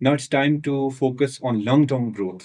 now it's time to focus on long term growth.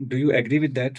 do you agree with that?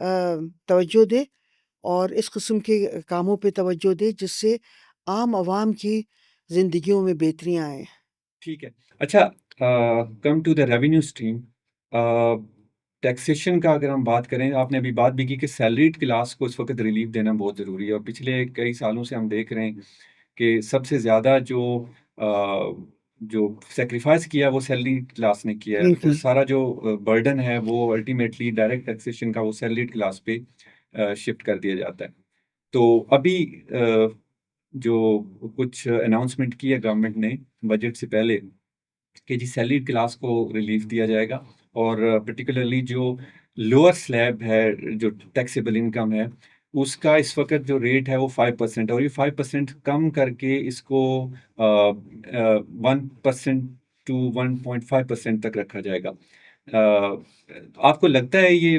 توجہ دے اور اس قسم کے کاموں پہ توجہ دے جس سے عام عوام کی زندگیوں میں بہتریاں آئیں۔ ٹھیک ہے، اچھا، come to the revenue stream, taxation کا اگر ہم بات کریں، آپ نے ابھی بات بھی کی کہ سیلریڈ کلاس کو اس وقت ریلیف دینا بہت ضروری ہے، اور پچھلے کئی سالوں سے ہم دیکھ رہے ہیں کہ سب سے زیادہ جو سیکریفائس کیا وہ سیلری کلاس نے کیا ہے، بالکل۔ بیکاز سارا جو برڈن ہے وہ الٹیمیٹلی ڈائریکٹ ٹیکسیشن کا وہ سیلریڈ کلاس پہ شفٹ کر دیا جاتا ہے۔ تو ابھی جو کچھ اناؤنسمنٹ کی ہے گورنمنٹ نے بجٹ سے پہلے کہ جی سیلریڈ کلاس کو ریلیف دیا جائے گا، اور پرٹیکولرلی جو لوور سلیب ہے، جو ٹیکسیبل انکم ہے، اس کا اس وقت جو ریٹ ہے وہ 5% ہے، اور یہ 5% کم کر کے اس کو 1% ٹو 1.5% تک رکھا جائے گا۔ آپ کو لگتا ہے یہ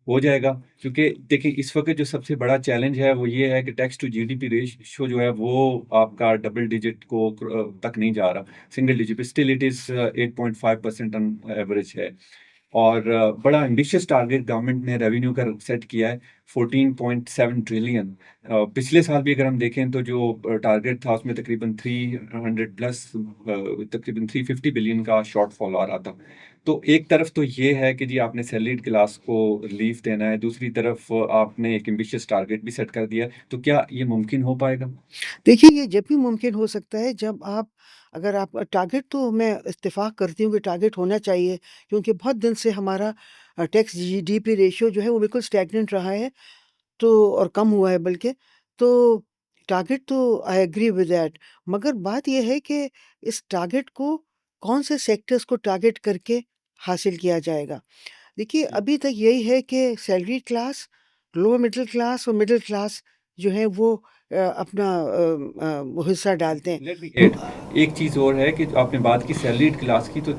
ہو جائے گا؟ کیونکہ دیکھیں اس وقت جو سب سے بڑا چیلنج ہے وہ یہ ہے کہ tax to G D P ratio جو ہے وہ آپ کا ڈبل ڈیجٹ کو تک نہیں جا رہا، سنگل ڈیجٹ پہ still it is 8.5% on average ہے، اور بڑا امبیشیس ٹارگیٹ گورنمنٹ نے ریونیو کا سیٹ کیا ہے 14.7 ٹریلین۔ پچھلے سال بھی اگر ہم دیکھیں تو جو ٹارگیٹ تھا اس میں تقریباً 300 پلس، تقریباً 350 بلین کا شارٹ فال آ رہا تھا۔ تو ایک طرف تو یہ ہے کہ جی آپ نے سیلریڈ کلاس کو ریلیف دینا ہے، دوسری طرف آپ نے ایک امبیشیس ٹارگیٹ بھی سیٹ کر دیا، تو کیا یہ ممکن ہو پائے گا؟ دیکھیے یہ جب بھی ممکن ہو سکتا ہے جب اگر آپ ٹارگیٹ، تو میں اتفاق کرتی ہوں کہ ٹارگیٹ ہونا چاہیے، کیونکہ بہت دن سے ہمارا tax G D P ratio جو ہے وہ بالکل اسٹیگننٹ رہا ہے، تو اور کم ہوا ہے بلکہ، تو ٹارگیٹ تو آئی ایگری ود دیٹ، مگر بات یہ ہے کہ اس ٹارگیٹ کو کون سے سیکٹرز کو ٹارگیٹ کر کے حاصل کیا جائے گا۔ دیکھیے جی ابھی تک یہی ہے کہ salary class, lower middle class اور مڈل کلاس جو ہے وہ اپنا وہ حصہ ڈالتے ہیں۔ لیٹ می ایڈ، ایک چیز اور ہے کہ آپ نے بات کی سیلریڈ کلاس کی، تو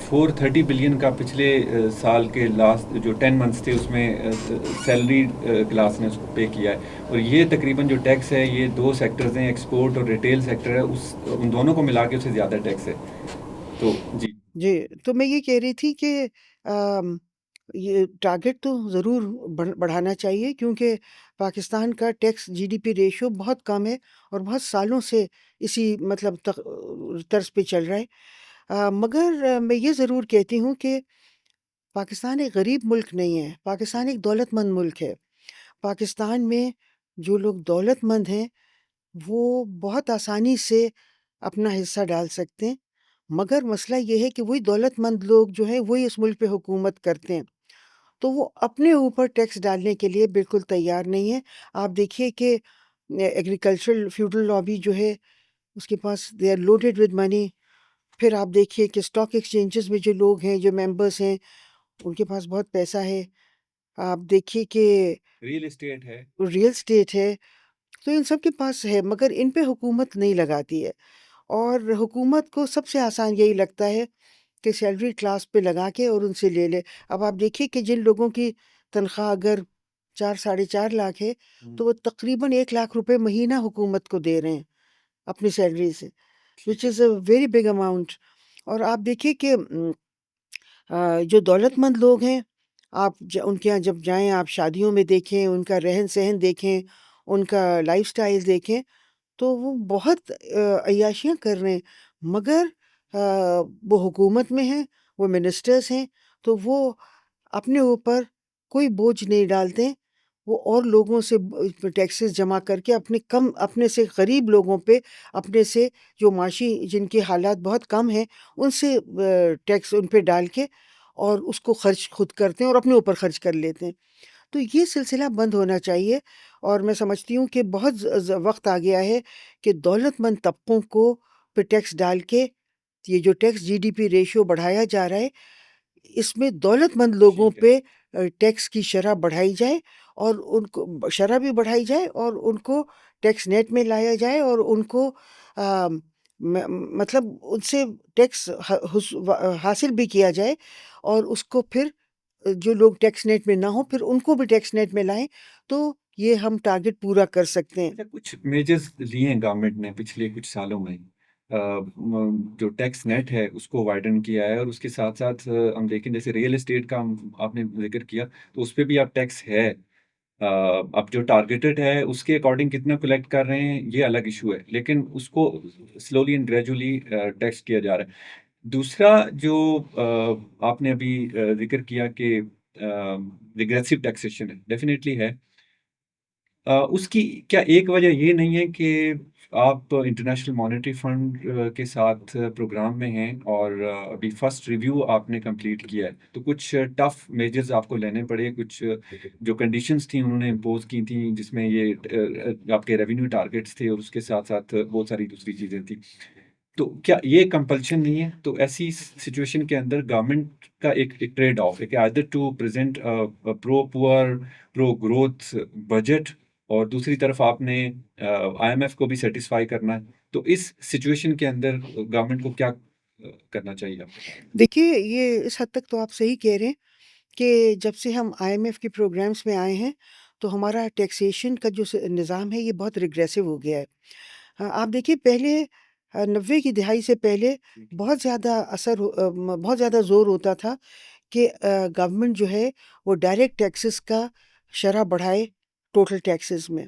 430 بلین کا پچھلے سال کے لاسٹ جو 10 منتھس تھے اس میں سیلریڈ کلاس نے اس کو پے کیا ہے، اور یہ تقریباً جو ٹیکس ہے یہ دو سیکٹرز ہیں، ایکسپورٹ اور ریٹیل سیکٹر ہے، ان دونوں کو ملا کے اس سے زیادہ ٹیکس ہے، تو جی جی، تو میں یہ کہہ رہی تھی کہ یہ ٹارگیٹ تو ضرور بڑھانا چاہیے، کیونکہ پاکستان کا tax G D P ratio بہت کم ہے اور بہت سالوں سے اسی مطلب طرز پہ چل رہا ہے۔ مگر میں یہ ضرور کہتی ہوں کہ پاکستان ایک غریب ملک نہیں ہے، پاکستان ایک دولت مند ملک ہے۔ پاکستان میں جو لوگ دولت مند ہیں وہ بہت آسانی سے اپنا حصہ ڈال سکتے ہیں، مگر مسئلہ یہ ہے کہ وہی دولت مند لوگ جو ہیں وہی اس ملک پہ حکومت کرتے ہیں، تو وہ اپنے اوپر ٹیکس ڈالنے کے لیے بالکل تیار نہیں ہے۔ آپ دیکھیے کہ ایگریکلچرل فیوڈل لابی جو ہے اس کے پاس they are loaded with money, پھر آپ دیکھیے کہ اسٹاک ایکسچینجز میں جو لوگ ہیں، جو ممبرس ہیں، ان کے پاس بہت پیسہ ہے۔ آپ دیکھیے کہ ریل اسٹیٹ ہے۔ ریئل اسٹیٹ ہے، تو ان سب کے پاس ہے، مگر ان پہ حکومت نہیں لگاتی ہے، اور حکومت کو سب سے آسان یہی لگتا ہے کہ سیلری کلاس پہ لگا کے اور ان سے لے لے۔ اب آپ دیکھیے کہ جن لوگوں کی تنخواہ اگر 4-4.5 لاکھ ہے تو وہ تقریباً 1 لاکھ روپے مہینہ حکومت کو دے رہے ہیں اپنی سیلری سے، وچ ٹھیک ہے، از اے ویری بگ اماؤنٹ۔ اور آپ دیکھیے کہ جو دولت مند لوگ ہیں، آپ ان کے یہاں جب جائیں، آپ شادیوں میں دیکھیں، ان کا رہن سہن دیکھیں، ان کا لائف سٹائل دیکھیں، تو وہ بہت عیاشیاں کر رہے ہیں، مگر وہ حکومت میں ہیں، وہ منسٹرز ہیں، تو وہ اپنے اوپر کوئی بوجھ نہیں ڈالتے، وہ اور لوگوں سے ٹیکسز جمع کر کے اپنے سے غریب لوگوں پہ، اپنے سے جو معاشی جن کے حالات بہت کم ہیں ان سے ٹیکس ان پہ ڈال کے اور اس کو خرچ خود کرتے ہیں اور اپنے اوپر خرچ کر لیتے ہیں۔ تو یہ سلسلہ بند ہونا چاہیے، اور میں سمجھتی ہوں کہ بہت وقت آ گیا ہے کہ دولت مند طبقوں کو پہ ٹیکس ڈال کے یہ جو tax G D P ratio بڑھایا جا رہا ہے، اس میں دولت مند لوگوں ٹھیک ہے، پہ ٹیکس کی شرح بڑھائی جائے، اور ان کو شرح بھی بڑھائی جائے اور ان کو ٹیکس نیٹ میں لایا جائے، اور ان کو مطلب ان سے ٹیکس حاصل بھی کیا جائے، اور اس کو پھر جو لوگ ٹیکس نیٹ میں نہ ہوں پھر ان کو بھی ٹیکس نیٹ میں لائیں، تو یہ ہم ٹارگٹ پورا کر سکتے ہیں۔ اچھا، کچھ میجرز لیے ہیں گورنمنٹ نے پچھلے کچھ سالوں میں، جو ٹیکس نیٹ ہے اس کو وائڈن کیا ہے، اور اس کے ساتھ ساتھ ہم دیکھیں جیسے ریئل اسٹیٹ کا آپ نے ذکر کیا، تو اس پہ بھی اب ٹیکس ہے۔ اب جو ٹارگیٹڈ ہے اس کے اکارڈنگ کتنا کلیکٹ کر رہے ہیں یہ الگ ایشو ہے، لیکن اس کو سلولی اینڈ گریجولی ٹیکس کیا جا رہا ہے۔ دوسرا جو آپ نے ابھی ذکر کیا کہ ریگریسو ٹیکسیشن ہے، ڈیفینیٹلی ہے۔ اس کی کیا ایک وجہ یہ نہیں ہے کہ آپ انٹرنیشنل مانیٹری فنڈ کے ساتھ پروگرام میں ہیں، اور ابھی فرسٹ ریویو آپ نے کمپلیٹ کیا ہے، تو کچھ ٹف میجرز آپ کو لینے پڑے، کچھ جو کنڈیشنز تھیں انہوں نے امپوز کی تھیں، جس میں یہ آپ کے ریونیو ٹارگیٹس تھے، اور اس کے ساتھ ساتھ بہت ساری دوسری چیزیں تھیں۔ تو کیا یہ کمپلشن نہیں ہے؟ تو ایسی سچویشن کے اندر گورنمنٹ کا ایک ٹریڈ آف ہے کہ آئدر ٹو پریزنٹ پرو پور پرو گروتھ بجٹ، اور دوسری طرف آپ نے آئی ایم ایف کو بھی سیٹسفائی کرنا ہے۔ تو اس سچویشن کے اندر گورنمنٹ کو کیا کرنا چاہیے آپ کو؟ دیکھیے یہ اس حد تک تو آپ صحیح کہہ رہے ہیں کہ جب سے ہم آئی ایم ایف کے پروگرامز میں آئے ہیں تو ہمارا ٹیکسیشن کا جو نظام ہے یہ بہت ریگریسو ہو گیا ہے۔ آپ دیکھیے پہلے 90 کی دہائی سے پہلے بہت زیادہ بہت زیادہ زور ہوتا تھا کہ گورنمنٹ جو ہے وہ ڈائریکٹ ٹیکسز کا شرح بڑھائے ٹوٹل ٹیکسز میں،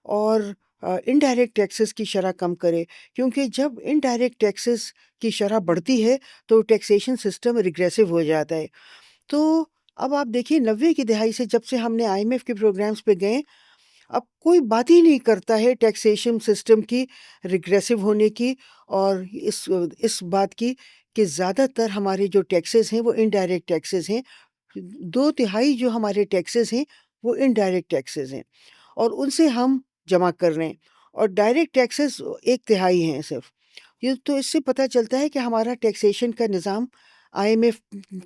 اور انڈائریکٹ ٹیکسز کی شرح کم کرے، کیونکہ جب انڈائریکٹ ٹیکسز کی شرح بڑھتی ہے تو ٹیکسیشن سسٹم ریگریسو ہو جاتا ہے۔ تو اب آپ دیکھیے 90 کی دہائی سے جب سے ہم نے آئی ایم ایف کے پروگرامز پہ گئے، اب کوئی بات ہی نہیں کرتا ہے ٹیکسیشن سسٹم کی ریگریسو ہونے کی، اور اس بات کی کہ زیادہ تر ہمارے جو ٹیکسز ہیں وہ انڈائریکٹ ٹیکسز ہیں۔ 2/3 جو ہمارے ٹیکسز ہیں وہ انڈائریکٹ ٹیکسز ہیں، اور ان سے ہم جمع کر رہے ہیں، اور ڈائریکٹ ٹیکسز 1/3 ہیں صرف۔ یہ تو اس سے پتہ چلتا ہے کہ ہمارا ٹیکسیشن کا نظام آئی ایم ایف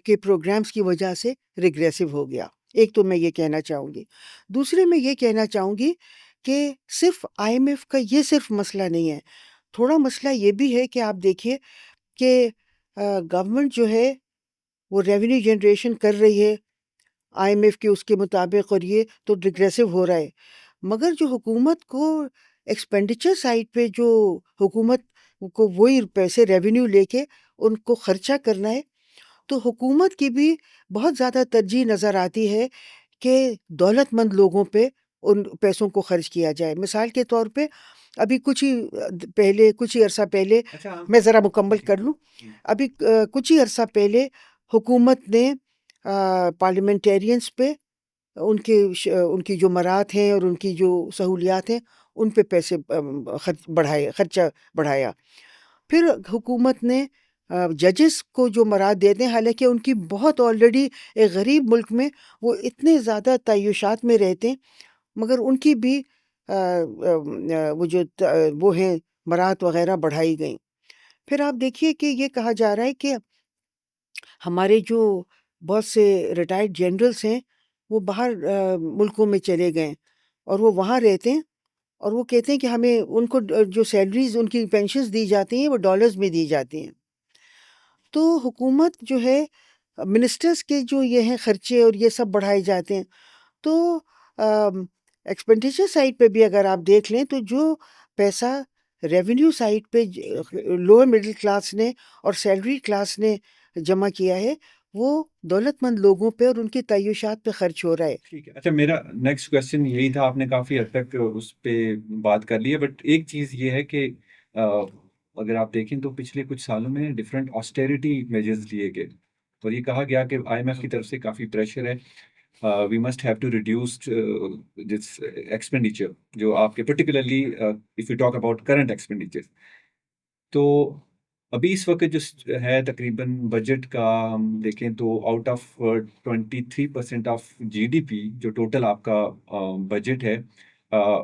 کے پروگرامز کی وجہ سے ریگریسو ہو گیا۔ ایک تو میں یہ کہنا چاہوں گی۔ دوسرے میں یہ کہنا چاہوں گی کہ صرف آئی ایم ایف کا یہ صرف مسئلہ نہیں ہے، تھوڑا مسئلہ یہ بھی ہے کہ آپ دیکھیے کہ گورنمنٹ جو ہے وہ ریونیو جنریشن کر رہی ہے آئی ایم ایف کے اس کے مطابق، اور یہ تو ریگریسو ہو رہا ہے، مگر جو حکومت کو ایکسپینڈیچر سائڈ پہ جو حکومت کو وہی پیسے ریونیو لے کے ان کو خرچہ کرنا ہے، تو حکومت کی بھی بہت زیادہ ترجیح نظر آتی ہے کہ دولت مند لوگوں پہ ان پیسوں کو خرچ کیا جائے۔ مثال کے طور پہ ابھی کچھ ہی عرصہ پہلے، اچھا میں ذرا مکمل جی کر لوں، جی ابھی کچھ ہی عرصہ پہلے حکومت نے پارلیمنٹیرینز پہ ان کی جو مرات ہیں اور ان کی جو سہولیات ہیں ان پہ پیسے خرچہ بڑھایا۔ پھر حکومت نے ججز کو جو مراد دیتے ہیں، حالانکہ ان کی بہت آلریڈی ایک غریب ملک میں وہ اتنے زیادہ تعیشات میں رہتے ہیں، مگر ان کی بھی وہ ہیں مرات وغیرہ بڑھائی گئیں۔ پھر آپ دیکھیے کہ یہ کہا جا رہا ہے کہ ہمارے جو بہت سے ریٹائرڈ جنرلز ہیں وہ باہر ملکوں میں چلے گئے، اور وہ وہاں رہتے ہیں، اور وہ کہتے ہیں کہ ہمیں ان کو جو سیلریز ان کی پینشنز دی جاتی ہیں وہ ڈالرز میں دی جاتی ہیں۔ تو حکومت جو ہے منسٹرز کے جو یہ ہیں خرچے اور یہ سب بڑھائے جاتے ہیں، تو ایکسپینڈیچر سائڈ پہ بھی اگر آپ دیکھ لیں تو جو پیسہ ریونیو سائڈ پہ لوور مڈل کلاس نے اور سیلری کلاس نے جمع کیا ہے وہ دولت مند لوگوں پہ اور ان کی تعیشات پہ خرچ ہو رہا ہے۔ ٹھیک ہے۔ اچھا، میرا نیکسٹ کوشچن یہی تھا، آپ نے کافی حد تک اس پہ بات کر لی ہے، بٹ ایک چیز یہ ہے کہ اگر آپ دیکھیں تو پچھلے کچھ سالوں میں ڈفرینٹ آسٹیریٹی میجرز لیے گئے، اور یہ کہا گیا کہ آئی ایم ایف کی طرف سے کافی پریشر ہے، we must have to reduce this expenditure, جو آپ کے particularly if you talk about current expenditure. تو ابھی اس وقت جو ہے تقریباً بجٹ کا ہم دیکھیں تو out of 23% of G D P جو ٹوٹل آپ کا بجٹ ہے،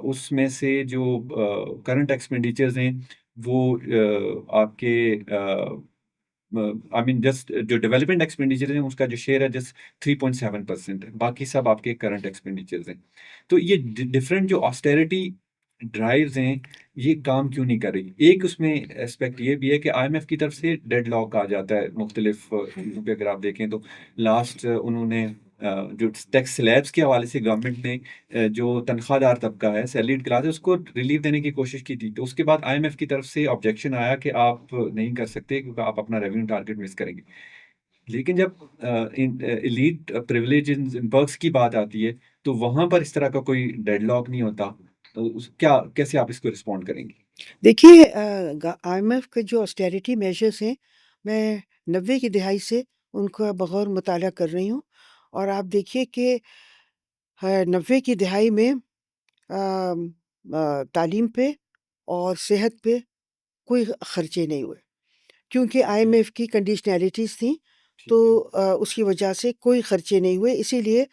اس میں سے جو کرنٹ ایکسپینڈیچرز ہیں وہ آپ کے آئی مین جسٹ جو ڈیولپمنٹ ایکسپینڈیچر ہیں اس کا جو شیئر ہے جسٹ 3.7% ہے، باقی سب آپ کے کرنٹ ایکسپینڈیچرز ہیں۔ تو یہ ڈفرینٹ جو آسٹیریٹی ڈرائیوز ہیں یہ کام کیوں نہیں کر رہی؟ ایک اس میں اسپیکٹ یہ بھی ہے کہ آئی ایم ایف کی طرف سے ڈیڈ لاک آ جاتا ہے مختلف چیزوں پہ، اگر آپ دیکھیں تو لاسٹ انہوں نے جو ٹیکس سلیبس کے حوالے سے گورنمنٹ نے جو تنخواہ دار طبقہ ہے، سیلریڈ کلاس ہے، اس کو ریلیف دینے کی کوشش کی تھی. تو اس کے بعد آئی ایم ایف کی طرف سے آبجیکشن آیا کہ آپ نہیں کر سکتے کیونکہ آپ اپنا ریونیو ٹارگیٹ مس کریں گے. لیکن جب ایلیٹ پریولیجز پرکس کی بات آتی ہے تو وہاں پر اس طرح کا کوئی ڈیڈ لاک نہیں ہوتا. تو کیا کیسے آپ اس کو رسپونڈ کریں گے؟ دیکھیے آئی ایم ایف کے جو آسٹیریٹی میجرس ہیں، میں 90 کی دہائی سے ان کا بغور مطالعہ کر رہی ہوں، اور آپ دیکھیے کہ 90 کی دہائی میں تعلیم پہ اور صحت پہ کوئی خرچے نہیں ہوئے، کیونکہ آئی ایم ایف کی کنڈیشنلٹیز تھیں. تو ٹھیک ہے. اس کی وجہ سے کوئی خرچے نہیں ہوئے. اسی لیے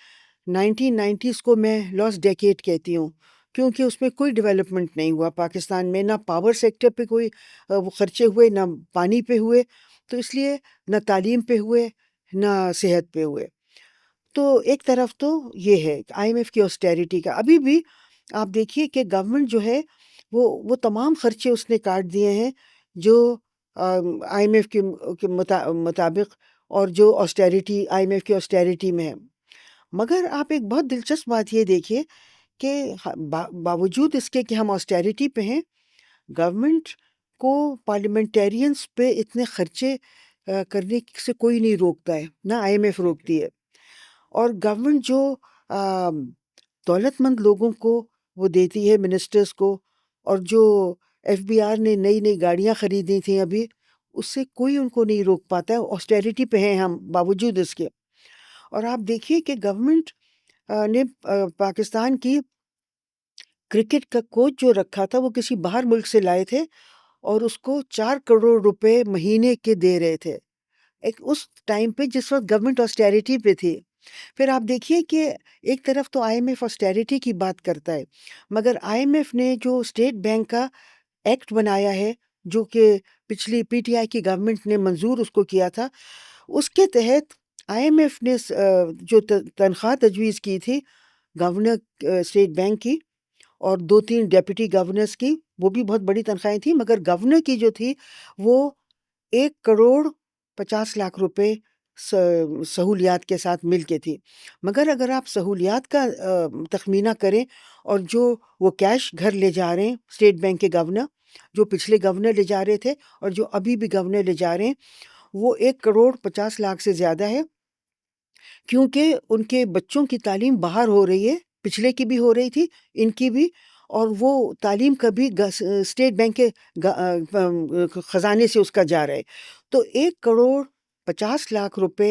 1990s کو میں لاس ڈیکیڈ کہتی ہوں، کیونکہ اس میں کوئی ڈیولپمنٹ نہیں ہوا پاکستان میں، نہ پاور سیکٹر پہ کوئی وہ خرچے ہوئے، نہ پانی پہ ہوئے. تو اس لیے نہ تعلیم پہ ہوئے، نہ صحت پہ ہوئے. تو ایک طرف تو یہ ہے آئی ایم ایف کی آسٹیریٹی کا. ابھی بھی آپ دیکھیے کہ گورنمنٹ جو ہے وہ تمام خرچے اس نے کاٹ دیے ہیں جو آئی ایم ایف کے مطابق، اور جو آسٹیریٹی آئی ایم ایف کی آسٹیریٹی میں ہے. مگر آپ ایک بہت دلچسپ بات یہ دیکھیے کہ باوجود اس کے کہ ہم آسٹیریٹی پہ ہیں، گورنمنٹ کو پارلیمنٹیرینس پہ اتنے خرچے کرنے سے کوئی نہیں روکتا ہے، نہ آئی ایم ایف ٹھیک ہے. روکتی ہے. اور گورنمنٹ جو دولت مند لوگوں کو وہ دیتی ہے، منسٹرز کو، اور جو ایف بی آر نے نئی نئی گاڑیاں خریدی تھیں ابھی، اس سے کوئی ان کو نہیں روک پاتا ہے. آسٹیریٹی پہ ہیں ہم باوجود اس کے. اور آپ دیکھیے کہ گورنمنٹ نے پاکستان کی کرکٹ کا کوچ جو رکھا تھا وہ کسی باہر ملک سے لائے تھے، اور اس کو 4 کروڑ روپے مہینے کے دے رہے تھے ایک اس ٹائم پہ جس وقت گورنمنٹ آسٹیریٹی پہ تھی. پھر آپ دیکھیے کہ ایک طرف تو آئی ایم ایف آسٹیریٹی کی بات کرتا ہے، مگر آئی ایم ایف نے جو اسٹیٹ بینک کا ایکٹ بنایا ہے، جو کہ پچھلی پی ٹی آئی کی گورنمنٹ نے منظور اس کو کیا تھا، اس کے تحت آئی ایم ایف نے جو تنخواہ تجویز کی تھی گورنر اسٹیٹ بینک کی اور 2-3 ڈیپٹی گورنرز کی، وہ بھی بہت بڑی تنخواہیں تھیں، مگر گورنر کی جو تھی وہ 1 کروڑ 50 لاکھ روپے سہولیات کے ساتھ مل کے تھی. مگر اگر آپ سہولیات کا تخمینہ کریں، اور جو وہ کیش گھر لے جا رہے ہیں اسٹیٹ بینک کے گورنر، جو پچھلے گورنر لے جا رہے تھے اور جو ابھی بھی گورنر لے جا رہے ہیں، وہ 1 کروڑ 50 لاکھ سے زیادہ ہے، کیونکہ ان کے بچوں کی تعلیم باہر ہو رہی ہے، پچھلے کی بھی ہو رہی تھی، ان کی بھی، اور وہ تعلیم کا بھی اسٹیٹ بینک کے خزانے سے اس کا جا رہا ہے. تو 1 کروڑ 50 لاکھ روپے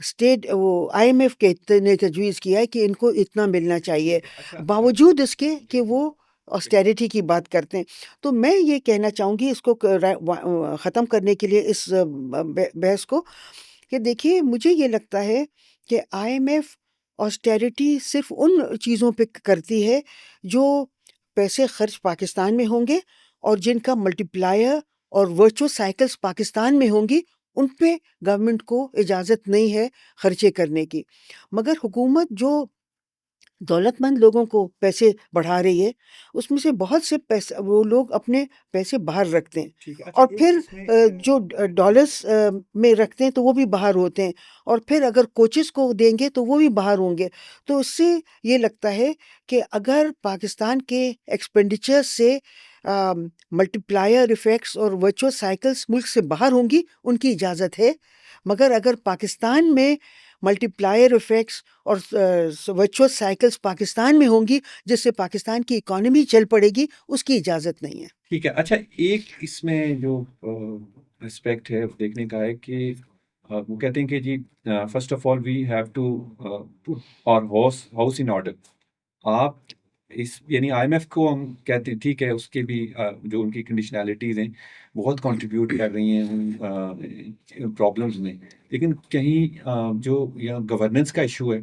اسٹیٹ وہ آئی ایم ایف کے نے تجویز کیا ہے کہ ان کو اتنا ملنا چاہیے، اچھا. باوجود اس کے کہ جی جی وہ آسٹیریٹی کی بات کرتے ہیں. تو میں یہ کہنا چاہوں گی اس کو ختم کرنے کے لیے اس بحث کو، کہ دیکھیے مجھے یہ لگتا ہے کہ آئی ایم ایف آسٹیریٹی صرف ان چیزوں پہ کرتی ہے جو پیسے خرچ پاکستان میں ہوں گے، اور جن کا ملٹی پلائر اور ورچوئل سائیکلز پاکستان میں ہوں گی، ان پہ گورنمنٹ کو اجازت نہیں ہے خرچے کرنے کی. مگر حکومت جو دولت مند لوگوں کو پیسے بڑھا رہی ہے، اس میں سے بہت سے پیسے وہ لوگ اپنے پیسے باہر رکھتے ہیں، ٹھیک ہے. اچھا اور ایک پھر اس میں جو ڈالرز میں رکھتے ہیں تو وہ بھی باہر ہوتے ہیں، اور پھر اگر کوچز کو دیں گے تو وہ بھی باہر ہوں گے. تو اس سے یہ لگتا ہے کہ اگر پاکستان کے ایکسپینڈیچر سے ملٹی پلائر ایفیکٹس اور ورچوئل سائیکلز ملک سے باہر ہوں گی، ان کی اجازت ہے. مگر اگر پاکستان میں ملٹی پلائر ایفیکٹس اور ورچوئل سائیکلز پاکستان میں ہوں گی، جس سے پاکستان کی اکانومی چل پڑے گی، اس کی اجازت نہیں ہے. ٹھیک ہے. اچھا ایک اس میں جو اسپیکٹ ہے دیکھنے کا ہے کہ وہ کہتے ہیں کہ جی first of all we have to put our house in order. آپ اس یعنی آئی ایم ایف کو ہم کہتے ہیں ٹھیک ہے، اس کے بھی جو ان کی کنڈیشنالٹیز ہیں بہت کنٹریبیوٹ کر رہی ہیں ان پرابلمز میں، لیکن کہیں جو یہاں گورننس کا ایشو ہے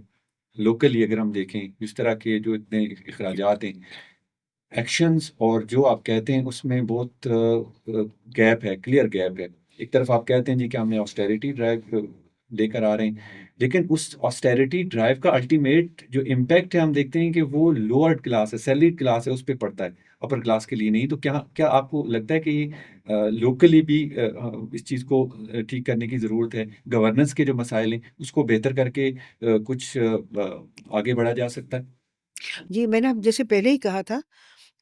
لوکلی، اگر ہم دیکھیں جس طرح کے جو اتنے اخراجات ہیں، ایکشنز اور جو آپ کہتے ہیں اس میں بہت گیپ ہے، کلیئر گیپ ہے. ایک طرف آپ کہتے ہیں جی کہ ہم نے آسٹیریٹی ڈرائیو لے کر آ رہے ہیں، لیکن اس آسٹیرٹی ڈرائیو کا الٹیمیٹ جو امپیکٹ ہے ہم دیکھتے ہیں کہ وہ لوور کلاس ہے، سیلریڈ کلاس ہے، اس پہ پڑتا ہے، اپر کلاس کے لیے نہیں. تو کیا آپ کو لگتا ہے کہ لوکلی بھی اس چیز کو ٹھیک کرنے کی ضرورت ہے؟ گورننس کے جو مسائل ہیں اس کو بہتر کر کے کچھ آگے بڑھا جا سکتا ہے؟ جی، میں نے جیسے پہلے ہی کہا تھا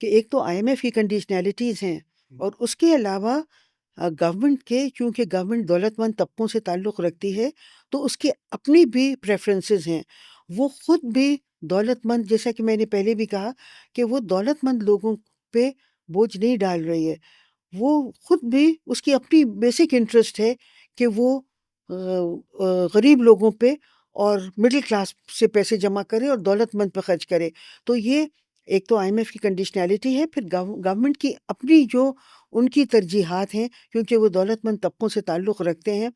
کہ ایک تو آئی ایم ایف کی کنڈیشنلٹیز ہیں، اور اس کے علاوہ گورنمنٹ کے، چونکہ گورنمنٹ دولت مند طبقوں سے تعلق رکھتی ہے، تو اس کے اپنی بھی پریفرنسز ہیں. وہ خود بھی دولت مند، جیسا کہ میں نے پہلے بھی کہا کہ وہ دولت مند لوگوں پہ بوجھ نہیں ڈال رہی ہے. وہ خود بھی، اس کی اپنی بیسک انٹرسٹ ہے کہ وہ غریب لوگوں پہ اور مڈل کلاس سے پیسے جمع کرے اور دولت مند پہ خرچ کرے. تو یہ ایک تو آئی ایم ایف کی کنڈیشنلٹی ہے، پھر گورنمنٹ کی اپنی جو ان کی ترجیحات ہیں، کیونکہ وہ دولت مند طبقوں سے تعلق رکھتے ہیں.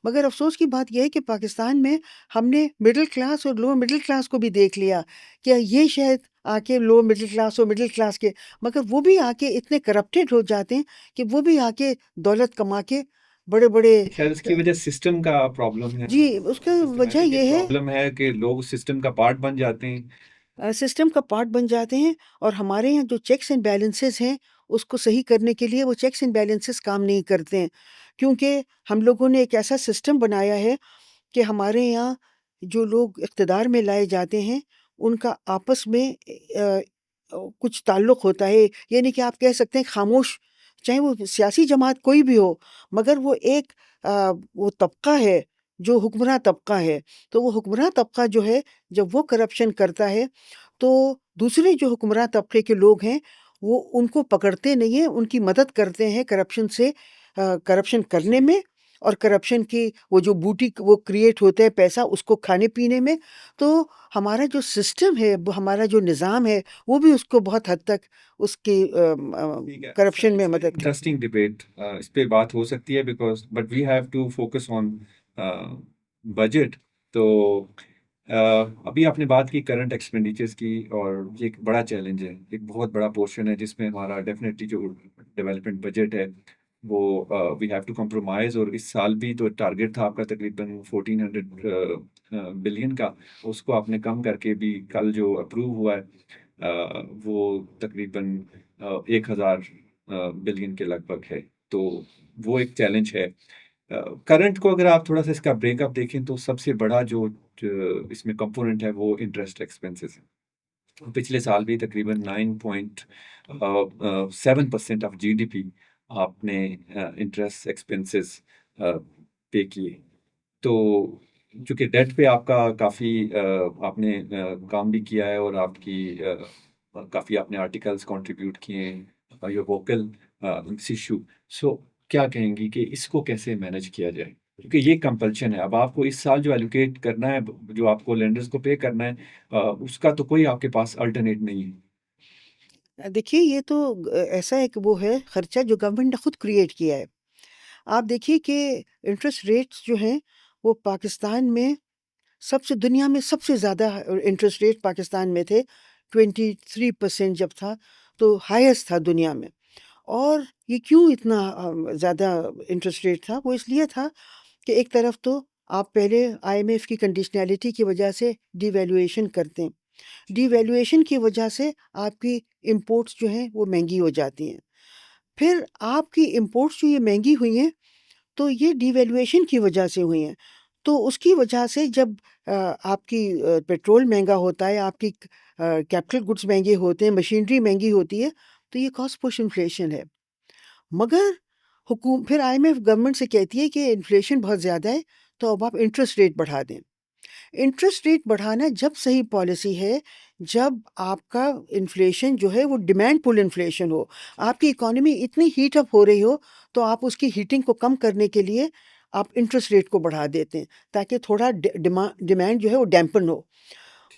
مگر افسوس کی بات یہ ہے کہ پاکستان میں ہم نے مڈل کلاس اور لوور مڈل کلاس کو بھی دیکھ لیا کہ یہ شاید آ کے لوور مڈل کلاس اور مڈل کلاس کے، مگر وہ بھی آ کے اتنے کرپٹڈ ہو جاتے ہیں کہ وہ بھی آ کے دولت کما کے بڑے بڑے. شاید اس کی وجہ سسٹم کا پرابلم ہے، جی، اس کا وجہ سسٹمیٹک ایک یہ ہے، پرابلم ہے کہ لوگ سسٹم کا پارٹ بن جاتے ہیں. سسٹم کا پارٹ بن جاتے ہیں، اور ہمارے یہاں جو چیکس اینڈ بیلنسز ہیں اس کو صحیح کرنے کے لیے وہ چیکس اینڈ بیلنسز کام نہیں کرتے ہیں. کیونکہ ہم لوگوں نے ایک ایسا سسٹم بنایا ہے کہ ہمارے یہاں جو لوگ اقتدار میں لائے جاتے ہیں ان کا آپس میں کچھ تعلق ہوتا ہے. یعنی کہ آپ کہہ سکتے ہیں خاموش، چاہے وہ سیاسی جماعت کوئی بھی ہو، مگر وہ ایک وہ طبقہ ہے جو حکمراں طبقہ ہے. تو وہ حکمراں طبقہ جو ہے، جب وہ کرپشن کرتا ہے تو دوسرے جو حکمراں طبقے کے لوگ ہیں وہ ان کو پکڑتے نہیں ہیں، ان کی مدد کرتے ہیں کرپشن سے، کرپشن کرنے میں، اور کرپشن کی وہ جو بوٹی وہ کریٹ ہوتا ہے پیسہ اس کو کھانے پینے میں. تو ہمارا جو سسٹم ہے، ہمارا جو نظام ہے، وہ بھی اس کو بہت حد تک اس کی ٹھیک ہے، کرپشن میں اٹس ویری مدد. Interesting debate. اس پہ بات ہو سکتی ہے because but we have to focus on budget. تو ابھی آپ نے بات کی کرنٹ ایکسپینڈیچرس کی، اور یہ ایک بڑا چیلنج ہے، ایک بہت بڑا پورشن ہے جس میں ہمارا ڈیفینیٹلی جو ڈیولپمنٹ بجٹ ہے وہ وی ہیو ٹو کمپرومائز. اور اس سال بھی تو ٹارگیٹ تھا آپ کا تقریباً 1400 بلین کا، اس کو آپ نے کم کر کے بھی کل جو اپروو ہوا ہے وہ تقریباً 1000 بلین کے لگ بھگ ہے. تو وہ ایک چیلنج ہے. کرنٹ کو اگر آپ تھوڑا سا اس کا بریک اپ دیکھیں تو سب سے بڑا جو اس میں کمپوننٹ ہے وہ انٹرسٹ ایکسپینسز ہے. پچھلے سال بھی تقریباً 9.7% آف جی ڈی پی آپ نے انٹرسٹ ایکسپینسز پے کیے. تو چونکہ ڈیٹ پہ آپ کا کافی آپ نے کام بھی کیا ہے، اور آپ کی کافی آپ نے آرٹیکلس کنٹریبیوٹ کیے ہیں، یور ووکل دس ایشو. سو کیا کہیں گی کہ اس کو کیسے مینج کیا جائے؟ کیونکہ یہ کمپلشن ہے، اب آپ کو اس سال جو ایلوکیٹ کرنا ہے، جو آپ کو لینڈرز کو پے کرنا ہے، اس کا تو کوئی آپ کے پاس الٹرنیٹ نہیں ہے. دیکھیے، یہ تو ایسا ایک وہ ہے خرچہ جو گورنمنٹ نے خود کریٹ کیا ہے. آپ دیکھیے کہ انٹرسٹ ریٹس جو ہیں وہ پاکستان میں دنیا میں سب سے زیادہ انٹرسٹ ریٹ پاکستان میں تھے. 23% جب تھا تو ہائیسٹ تھا دنیا میں. اور یہ کیوں اتنا زیادہ انٹرسٹ ریٹ تھا؟ وہ اس لیے تھا کہ ایک طرف تو آپ پہلے آئی ایم ایف کی کنڈیشنلٹی کی وجہ سے ڈی ویلیویشن کرتے ہیں. ڈی ویلیویشن کی وجہ سے آپ کی امپورٹس جو ہیں وہ مہنگی ہو جاتی ہیں. پھر آپ کی امپورٹس جو یہ مہنگی ہوئی ہیں تو یہ ڈی ویلیویشن کی وجہ سے ہوئی ہیں. تو اس کی وجہ سے جب آپ کی پیٹرول مہنگا ہوتا ہے، آپ کی کیپٹل گڈس مہنگے ہوتے ہیں، مشینری مہنگی ہوتی ہے، تو یہ کاسٹ پش انفلیشن ہے. مگر پھر آئی ایم ایف گورنمنٹ سے کہتی ہے کہ انفلیشن بہت زیادہ ہے تو اب آپ انٹرسٹ ریٹ بڑھا دیں. انٹرسٹ ریٹ بڑھانا جب صحیح پالیسی ہے جب آپ کا انفلیشن جو ہے وہ ڈیمانڈ پل انفلیشن ہو. آپ کی اکانومی اتنی ہیٹ اپ ہو رہی ہو تو آپ اس کی ہیٹنگ کو کم کرنے کے لیے آپ انٹرسٹ ریٹ کو بڑھا دیتے ہیں تاکہ تھوڑا ڈیمانڈ جو ہے وہ ڈیمپن ہو.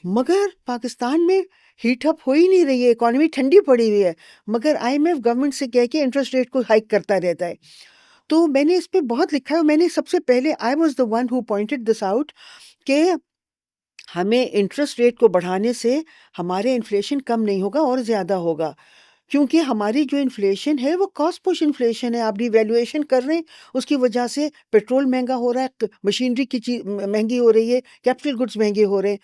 مگر پاکستان میں ہیٹ اپ ہو ہی نہیں رہی ہے، اکانومی ٹھنڈی پڑی ہوئی ہے، مگر آئی ایم ایف گورنمنٹ سے کہہ کے انٹرسٹ ریٹ کو ہائک کرتا رہتا ہے. تو میں نے اس پہ بہت لکھا ہے. میں نے سب سے پہلے I was the one who pointed this out کہ ہمیں انٹرسٹ ریٹ کو بڑھانے سے ہمارے انفلیشن کم نہیں ہوگا اور زیادہ ہوگا. کیونکہ ہماری جو انفلیشن ہے وہ کاسٹ پش انفلیشن ہے. آپ ڈی ویلیویشن کر رہے ہیں, اس کی وجہ سے پیٹرول مہنگا ہو رہا ہے, مشینری کی چیز مہنگی ہو رہی ہے, کیپٹل گڈس مہنگے ہو رہے ہیں,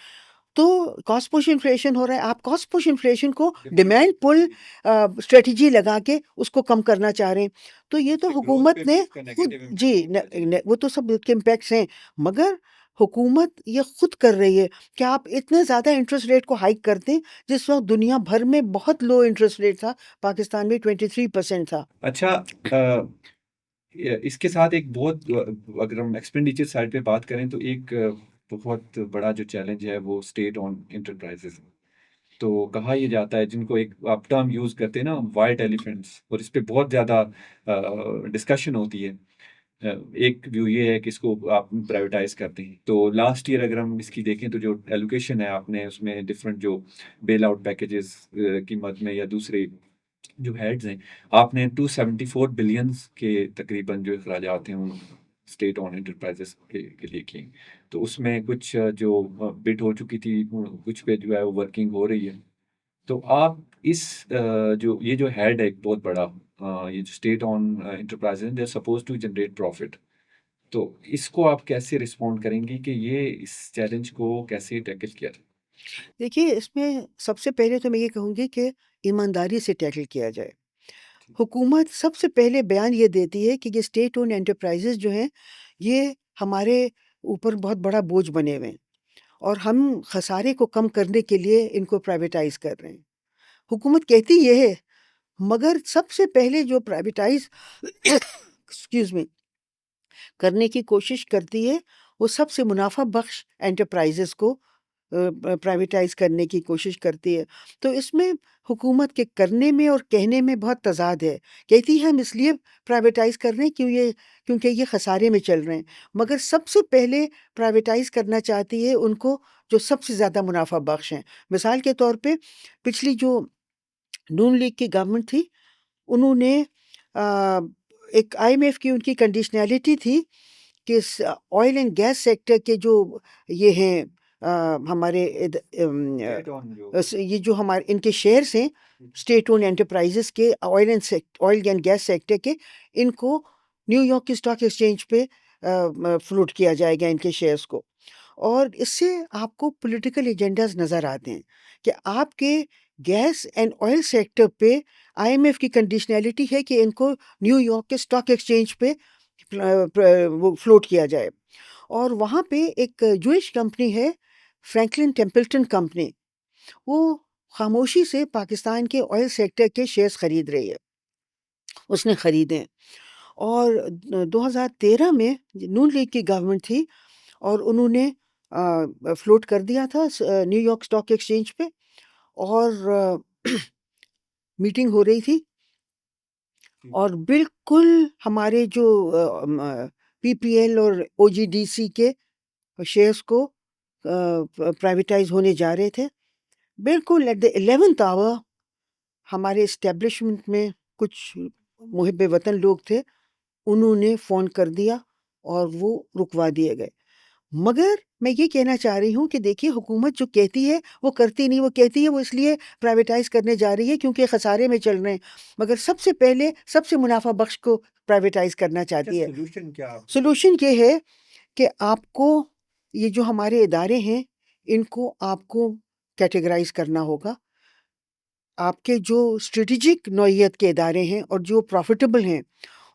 تو کاسٹ پش انفلیشن ہو رہا ہے. آپ کاسٹ پش انفلیشن کو ڈیمانڈ پل اسٹریٹجی لگا کے اس کو کم کرنا چاہ رہے ہیں. تو یہ تو حکومت نے خود, جی وہ تو سب کے امپیکٹس ہیں, مگر حکومت یہ خود کر رہی ہے کہ آپ اتنے زیادہ انٹرسٹ ریٹ کو ہائک کر دیں, جس وقت دنیا بھر میں بہت لو انٹرسٹ ریٹ تھا, پاکستان میں 23% تھا. اچھا, اس کے ساتھ ایک بہت, اگر ہم ایکسپینڈیچر سائڈ پہ بات کریں تو ایک بہت بڑا جو چیلنج ہے وہ اسٹیٹ آن انٹرپرائزز. تو کہا یہ جاتا ہے, جن کو ایک آپ ٹرم یوز کرتے ہیں نا, وائٹ ایلیفینٹس, اور اس پہ بہت زیادہ ڈسکشن ہوتی ہے. ایک ویو یہ ہے کہ اس کو آپ پرائیویٹائز کرتے ہیں. تو لاسٹ ایئر اگر ہم اس کی دیکھیں تو جو ایلوکیشن ہے آپ نے اس میں ڈفرینٹ جو بیل آؤٹ پیکیجز کی مد میں یا دوسرے جو ہیڈز ہیں, آپ نے 274 بلینس کے تقریباً جو اخراجات ہیں اسٹیٹ آن انٹرپرائزز کے لیے کیے. تو اس میں کچھ جو بٹ ہو چکی تھی, کچھ پہ جو ہے وہ ورکنگ ہو رہی ہے. تو آپ اس جو یہ جو ہیڈ ہے ایک بہت بڑا, یہ جو state owned enterprises they are suppose to generate profit, تو اس کو آپ کیسے رسپونڈ کریں گی کہ یہ اس چیلنج کو کیسے ٹیکل کیا جائے؟ دیکھیے, اس میں سب سے پہلے تو میں یہ کہوں گی کہ ایمانداری سے ٹیکل کیا جائے. حکومت سب سے پہلے بیان یہ دیتی ہے کہ یہ اسٹیٹ اون انٹرپرائزز جو ہیں یہ ہمارے اوپر بہت بڑا بوجھ بنے ہوئے ہیں, اور ہم خسارے کو کم کرنے کے لیے ان کو پرائیویٹائز کر رہے ہیں. حکومت کہتی یہ ہے, مگر سب سے پہلے جو پرائیویٹائز ایکسکیوز می کرنے کی کوشش کرتی ہے وہ سب سے منافع بخش انٹرپرائزز کو پرائیویٹائز کرنے کی کوشش کرتی ہے. تو اس میں حکومت کے کرنے میں اور کہنے میں بہت تضاد ہے. کہتی ہے ہم اس لیے پرائیویٹائز کر رہے ہیں کیونکہ یہ خسارے میں چل رہے ہیں, مگر سب سے پہلے پرائیویٹائز کرنا چاہتی ہے ان کو جو سب سے زیادہ منافع بخش ہیں. مثال کے طور پہ پچھلی جو نون لیگ کی گورنمنٹ تھی, انہوں نے ایک آئی ایم ایف کی ان کی کنڈیشنلٹی تھی کہ آئل اینڈ گیس سیکٹر کے جو یہ ہیں ہمارے یہ جو ہمارے ان کے شیئرس ہیں اسٹیٹ اون انٹرپرائزز کے آئل اینڈ گیس سیکٹر کے, ان کو نیو یارک کی اسٹاک ایکسچینج پہ فلوٹ کیا جائے گا ان کے شیئرس کو. اور اس سے آپ کو پولیٹیکل ایجنڈاز نظر آتے ہیں کہ آپ کے گیس اینڈ آئل سیکٹر پہ آئی ایم ایف کی کنڈیشنلٹی ہے کہ ان کو نیو یارک کے اسٹاک ایکسچینج پہ وہ فلوٹ کیا جائے. اور وہاں پہ ایک جوئش کمپنی ہے فرینکلن ٹیمپلٹن کمپنی, وہ خاموشی سے پاکستان کے آئل سیکٹر کے شیئرز خرید رہی ہے, اس نے خریدے. اور 2013 میں نون لیگ کی گورنمنٹ تھی اور انہوں نے فلوٹ کر دیا تھا نیو یارک اسٹاک ایکسچینج پہ, اور میٹنگ ہو رہی تھی, اور بالکل ہمارے جو پی پی ایل اور او جی ڈی سی کے شیئرس کو پرائیویٹائز ہونے جا رہے تھے. بالکل ایٹ دا 11th آور ہمارے اسٹیبلشمنٹ میں کچھ محب وطن لوگ تھے, انہوں نے فون کر دیا اور وہ رکوا دیے گئے. مگر میں یہ کہنا چاہ رہی ہوں کہ دیکھیے, حکومت جو کہتی ہے وہ کرتی نہیں. وہ کہتی ہے وہ اس لیے پرائیویٹائز کرنے جا رہی ہے کیونکہ خسارے میں چل رہے ہیں, مگر سب سے پہلے سب سے منافع بخش کو پرائیویٹائز کرنا چاہتی ہے. سولوشن کیا؟ سولوشن یہ ہے کہ آپ کو یہ جو ہمارے ادارے ہیں ان کو آپ کو کیٹیگرائز کرنا ہوگا. آپ کے جو اسٹریٹجک نوعیت کے ادارے ہیں اور جو پروفیٹیبل ہیں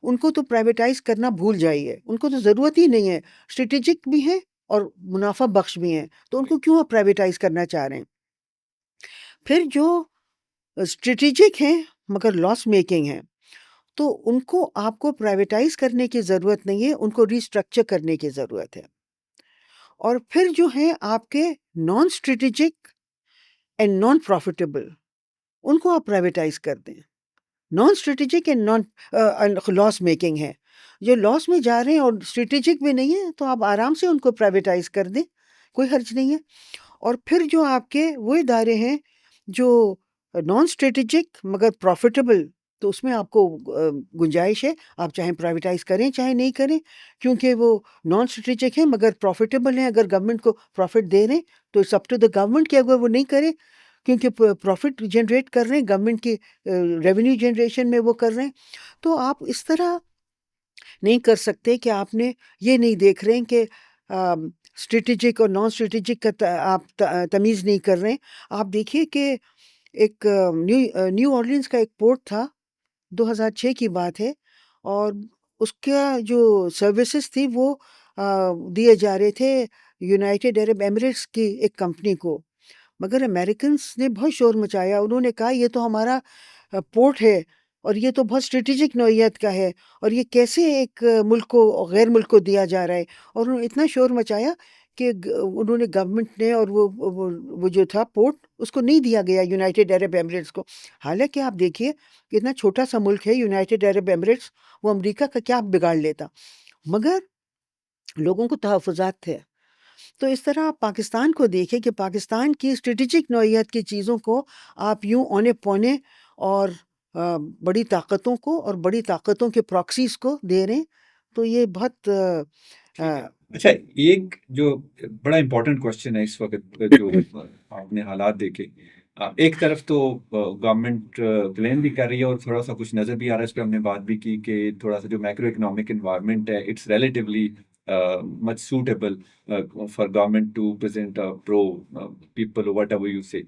ان کو تو پرائیویٹائز کرنا بھول جائیے, ان کو تو ضرورت ہی نہیں ہے. اسٹریٹجک بھی ہیں اور منافع بخش بھی ہیں, تو ان کو کیوں آپ پرائیویٹائز کرنا چاہ رہے ہیں؟ پھر جو اسٹریٹجک ہیں مگر لاس میکنگ ہیں, تو ان کو آپ کو پرائیویٹائز کرنے کی ضرورت نہیں ہے, ان کو ریسٹرکچر کرنے کی ضرورت ہے. اور پھر جو ہیں آپ کے non strategic and non profitable, ان کو آپ پرائیویٹائز کر دیں. Non strategic and non loss making ہے, جو لاس میں جا رہے ہیں اور اسٹریٹجک بھی نہیں ہے, تو آپ آرام سے ان کو پرائیویٹائز کر دیں, کوئی حرج نہیں ہے. اور پھر جو آپ کے وہ ادارے ہیں جو نان اسٹریٹجک مگر پروفیٹیبل, تو اس میں آپ کو گنجائش ہے, آپ چاہیں پرائیویٹائز کریں چاہے نہیں کریں, کیونکہ وہ نان اسٹریٹجک ہیں مگر پروفیٹیبل ہیں. اگر گورنمنٹ کو پروفٹ دے رہے ہیں تو it's up to the government کہ اگر وہ نہیں کرے کیونکہ پروفٹ جنریٹ کر رہے ہیں، گورنمنٹ کی ریونیو جنریشن میں وہ کر رہے ہیں. تو آپ اس طرح نہیں کر سکتے کہ آپ نے یہ نہیں دیکھ رہے ہیں کہ اسٹریٹجک اور نان اسٹریٹجک کا آپ تمیز نہیں کر رہے ہیں. آپ دیکھیے کہ ایک نیو اورلینز کا ایک پورٹ تھا، 2006 کی بات ہے، اور اس کا جو سروسز تھی وہ دیے جا رہے تھے یونائٹیڈ عرب ایمریٹس کی ایک کمپنی کو. مگر امریکنس نے بہت شور مچایا. انہوں نے کہا یہ تو ہمارا پورٹ ہے اور یہ تو بہت اسٹریٹجک نوعیت کا ہے، اور یہ کیسے ایک ملک کو غیر ملک کو دیا جا رہا ہے. اور انہوں نے اتنا شور مچایا کہ انہوں نے گورنمنٹ نے اور وہ جو تھا پورٹ اس کو نہیں دیا گیا یونائٹیڈ عرب ایمریٹس کو. حالانکہ آپ دیکھیے کہ اتنا چھوٹا سا ملک ہے یونائٹیڈ عرب ایمریٹس، وہ امریکہ کا کیا بگاڑ لیتا، مگر لوگوں کو تحفظات تھے. تو اس طرح آپ پاکستان کو دیکھیں کہ پاکستان کی اسٹریٹجک نوعیت کی چیزوں کو آپ یوں اونے پونے اور بڑی طاقتوں کو اور بڑی طاقتوں کے پراکسیز کو دے رہے ہیں. تو یہ بہت ٹھیک ہے. اچھا، ایک جو بڑا امپورٹنٹ کوشچن ہے اس وقت جو آپ نے حالات دیکھے، ایک طرف تو گورنمنٹ بلیم بھی کر رہی ہے اور تھوڑا سا کچھ نظر بھی آ رہا ہے، اس پہ ہم نے بات بھی کی کہ تھوڑا سا جو میکرو اکنامک انوائرمنٹ ہے it's relatively much suitable for government to present pro people whatever you say.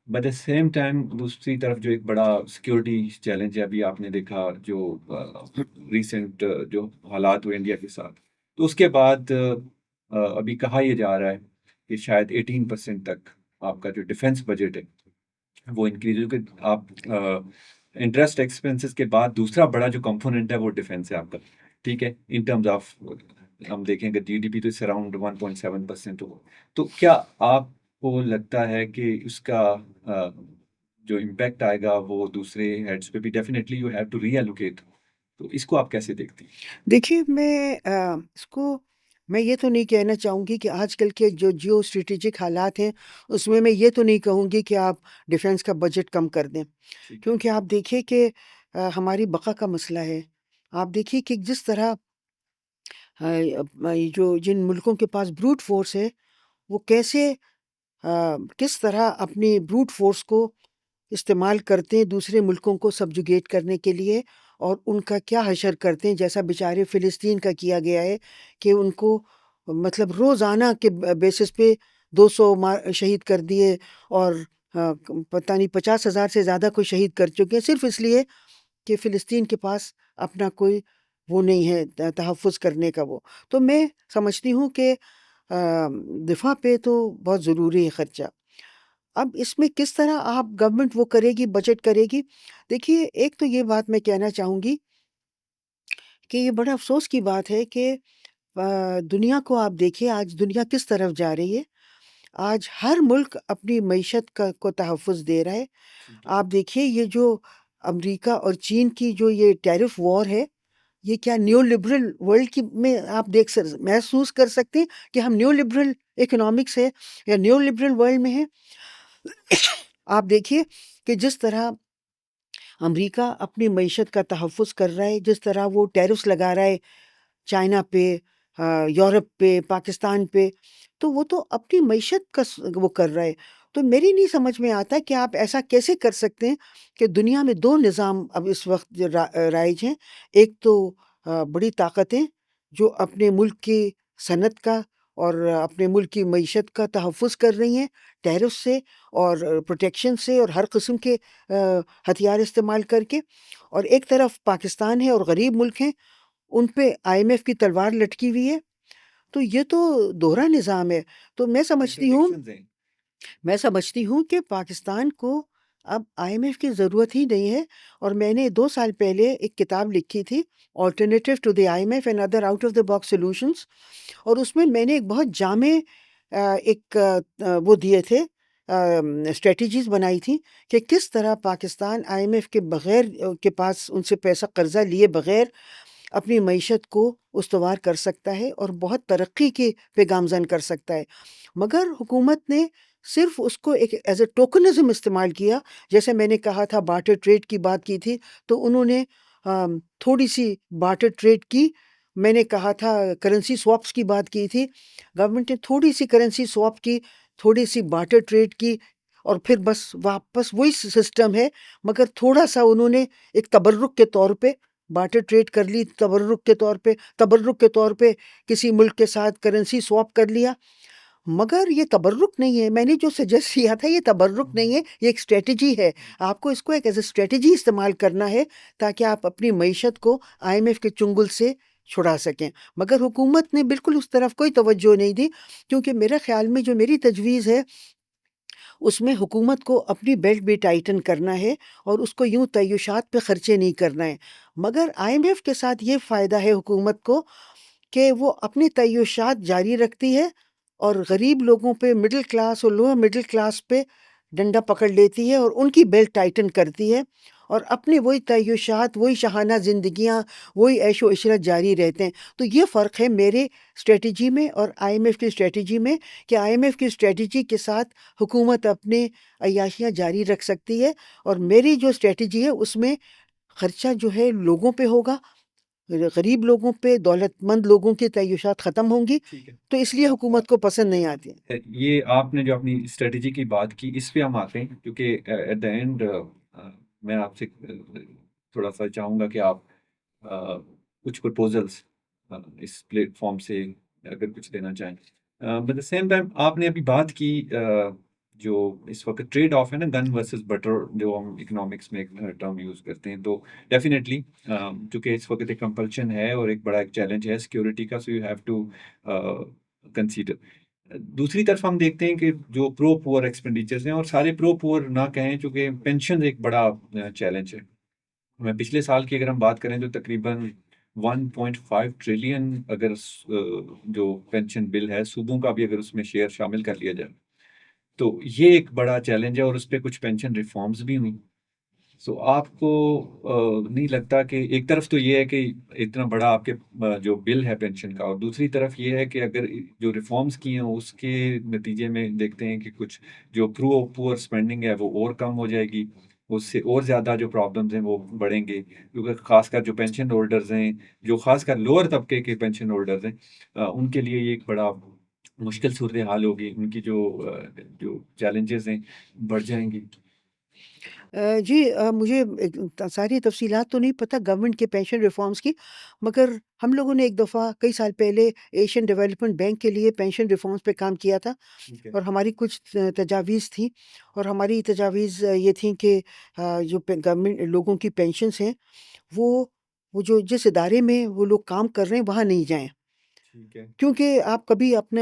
But at same time دوسری طرف جو ایک بڑا سیکورٹی چیلنج ہے، ابھی آپ نے دیکھا جو ریسنٹ جو حالات ہوئے انڈیا کے ساتھ، تو اس کے بعد ابھی کہا یہ جا رہا ہے کہ شاید 18% تک آپ کا جو ڈیفنس بجٹ ہے وہ انکریز ہو. کہ آپ انٹرسٹ ایکسپینسز کے بعد دوسرا بڑا جو کمپوننٹ ہے وہ ڈیفنس ہے آپ کا. ٹھیک ہے، ان ٹرمز آف ہم دیکھیں گے جی ڈی پی تو اس اراؤنڈ 1.7% ہو. تو کیا آپ کو لگتا ہے کہ اس کا جو امپیکٹ آئے گا وہ دوسرے ہیڈس پہ بھی definitely you have to reallocate, تو اس کو آپ کیسے دیکھتی ہیں؟ دیکھیے میں یہ تو نہیں کہنا چاہوں گی کہ آج کل کے جو جیو اسٹریٹجک حالات ہیں اس میں یہ تو نہیں کہوں گی کہ آپ ڈیفنس کا بجٹ کم کر دیں، کیونکہ آپ دیکھیے کہ ہماری بقا کا مسئلہ ہے. آپ دیکھیے کہ جس طرح جن ملکوں کے پاس بروٹ فورس ہے وہ کس طرح اپنی بروٹ فورس کو استعمال کرتے ہیں دوسرے ملکوں کو سبجوگیٹ کرنے کے لیے، اور ان کا کیا حشر کرتے ہیں، جیسا بیچارے فلسطین کا کیا گیا ہے کہ ان کو مطلب روزانہ کے بیسس پہ 200 شہید کر دیے، اور پتہ نہیں 50,000 سے زیادہ کو شہید کر چکے ہیں صرف اس لیے کہ فلسطین کے پاس اپنا کوئی وہ نہیں ہے تحفظ کرنے کا وہ. تو میں سمجھتی ہوں کہ دفاع پہ تو بہت ضروری ہے خرچہ. اب اس میں کس طرح آپ گورنمنٹ وہ کرے گی، بجٹ کرے گی. دیکھیے ایک تو یہ بات میں کہنا چاہوں گی کہ یہ بڑا افسوس کی بات ہے کہ دنیا کو آپ دیکھیے آج دنیا کس طرف جا رہی ہے. آج ہر ملک اپنی معیشت کو تحفظ دے رہا ہے. آپ دیکھیے یہ جو امریکہ اور چین کی جو یہ ٹیرف وار ہے، یہ کیا نیو لبرل ورلڈ کی میں آپ محسوس کر سکتے ہیں کہ ہم نیو لبرل اکنامکس ہے یا نیو لبرل ورلڈ میں ہیں. آپ دیکھیے کہ جس طرح امریکہ اپنی معیشت کا تحفظ کر رہا ہے، جس طرح وہ ٹیرفس لگا رہا ہے چائنا پہ، یورپ پہ، پاکستان پہ، تو وہ تو اپنی معیشت کا وہ کر رہا ہے. تو میری نہیں سمجھ میں آتا کہ آپ ایسا کیسے کر سکتے ہیں کہ دنیا میں دو نظام اب اس وقت رائج ہیں. ایک تو بڑی طاقتیں جو اپنے ملک کی صنعت کا اور اپنے ملک کی معیشت کا تحفظ کر رہی ہیں ٹیرف سے اور پروٹیکشن سے اور ہر قسم کے ہتھیار استعمال کر کے، اور ایک طرف پاکستان ہے اور غریب ملک ہیں، ان پہ آئی ایم ایف کی تلوار لٹکی ہوئی ہے. تو یہ تو دوہرا نظام ہے. تو میں سمجھتی ہوں کہ پاکستان کو اب آئی ایم ایف کی ضرورت ہی نہیں ہے. اور میں نے 2 سال پہلے ایک کتاب لکھی تھی، alternative to the I M F and other out of the box solutions, اور اس میں نے ایک بہت جامع ایک وہ دیے تھے اسٹریٹجیز بنائی تھی کہ کس طرح پاکستان آئی ایم ایف کے بغیر کے پاس ان سے پیسہ قرضہ لیے بغیر اپنی معیشت کو استوار کر سکتا ہے اور بہت ترقی کے پہ گامزن کر سکتا ہے. مگر حکومت نے صرف اس کو ایک ایز اے ٹوکنزم استعمال کیا. جیسے میں نے کہا تھا بارٹر ٹریڈ کی بات کی تھی، تو انہوں نے تھوڑی سی بارٹر ٹریڈ کی. میں نے کہا تھا کرنسی سواپس کی بات کی تھی، گورنمنٹ نے تھوڑی سی کرنسی سواپ کی، تھوڑی سی بارٹر ٹریڈ کی، اور پھر بس واپس وہی سسٹم ہے، مگر تھوڑا سا انہوں نے ایک تبرک کے طور پہ بارٹر ٹریڈ کر لی، تبرک کے طور پہ کسی ملک کے ساتھ کرنسی سواپ کر لیا. مگر یہ تبرک نہیں ہے، میں نے جو سجیسٹ کیا تھا یہ تبرک نہیں ہے، یہ ایک اسٹریٹجی ہے. آپ کو اس کو ایک ایز اے اسٹریٹجی استعمال کرنا ہے تاکہ آپ اپنی معیشت کو IMF کے چنگل سے چھڑا سکیں. مگر حکومت نے بالکل اس طرف کوئی توجہ نہیں دی، کیونکہ میرے خیال میں جو میری تجویز ہے اس میں حکومت کو اپنی بیلٹ بھی ٹائٹن کرنا ہے اور اس کو یوں تعیشات پہ خرچے نہیں کرنا ہے. مگر IMF کے ساتھ یہ فائدہ ہے حکومت کو کہ وہ اپنی تعیشات جاری رکھتی ہے اور غریب لوگوں پہ، مڈل کلاس اور لوور مڈل کلاس پہ ڈنڈا پکڑ لیتی ہے اور ان کی بیلٹ ٹائٹن کرتی ہے، اور اپنی وہی تعیشات، وہی شاہانہ زندگیاں، وہی عیش و عشرت جاری رہتے ہیں. تو یہ فرق ہے میرے اسٹریٹجی میں اور IMF کی اسٹریٹجی میں، کہ IMF کی اسٹریٹجی کے ساتھ حکومت اپنے عیاشیاں جاری رکھ سکتی ہے، اور میری جو اسٹریٹجی ہے اس میں خرچہ جو ہے لوگوں پہ ہوگا، غریب لوگوں پہ، دولت مند لوگوں کی تعیشات ختم ہوں گی. ٹھیک ہے. تو اس لیے حکومت کو پسند نہیں آتی. یہ آپ نے جو اپنی اسٹریٹجی کی بات کی، اس پہ ہم آتے ہیں، کیونکہ ایٹ دا اینڈ میں آپ سے تھوڑا سا چاہوں گا کہ آپ کچھ پرپوزلس اس پلیٹ فارم سے اگر کچھ دینا چاہیں. بٹ دا سیم ٹائم آپ نے ابھی بات کی جو اس وقت ٹریڈ آف ہے نا، گن ورسز بٹر، جو ہم اکنامکس میں ایک ٹرم یوز کرتے ہیں، تو ڈیفینیٹلی چونکہ اس وقت ایک کمپلشن ہے اور ایک بڑا ایک چیلنج ہے سیکورٹی کا، so you have to consider. دوسری طرف ہم دیکھتے ہیں کہ جو پرو پور ایکسپینڈیچرز ہیں، اور سارے پرو پور نہ کہیں، چونکہ پینشن ایک بڑا چیلنج ہے. میں پچھلے سال کی اگر ہم بات کریں تو تقریباً 1.5 ٹریلین اگر جو پینشن بل ہے، صوبوں کا بھی اگر اس میں شیئر شامل کر لیا جائے تو یہ ایک بڑا چیلنج ہے، اور اس پہ کچھ پینشن ریفارمز بھی ہوئی. سو آپ کو نہیں لگتا کہ ایک طرف تو یہ ہے کہ اتنا بڑا آپ کے جو بل ہے پینشن کا، اور دوسری طرف یہ ہے کہ اگر جو ریفارمز کی ہیں اس کے نتیجے میں دیکھتے ہیں کہ کچھ جو پور اسپینڈنگ ہے وہ اور کم ہو جائے گی، اس سے اور زیادہ جو پرابلمز ہیں وہ بڑھیں گے، کیونکہ خاص کر جو پینشن ہولڈرز ہیں، جو خاص کر لوور طبقے کے پینشن ہولڈرز ہیں، ان کے لیے یہ ایک بڑا مشکل صورتحال ہوگی، ان کی جو چیلنجز ہیں بڑھ جائیں گی. جی، مجھے ساری تفصیلات تو نہیں پتہ گورنمنٹ کے پینشن ریفارمز کی، مگر ہم لوگوں نے ایک دفعہ کئی سال پہلے ایشین ڈیولپمنٹ بینک کے لیے پینشن ریفارمز پہ کام کیا تھا، ٹھیک ہے. اور ہماری کچھ تجاویز تھیں، اور ہماری تجاویز یہ تھیں کہ جو گورنمنٹ لوگوں کی پینشنز ہیں وہ جو جس ادارے میں وہ لوگ کام کر رہے ہیں وہاں نہیں جائیں، ٹھیک ہے. کیونکہ آپ کبھی اپنا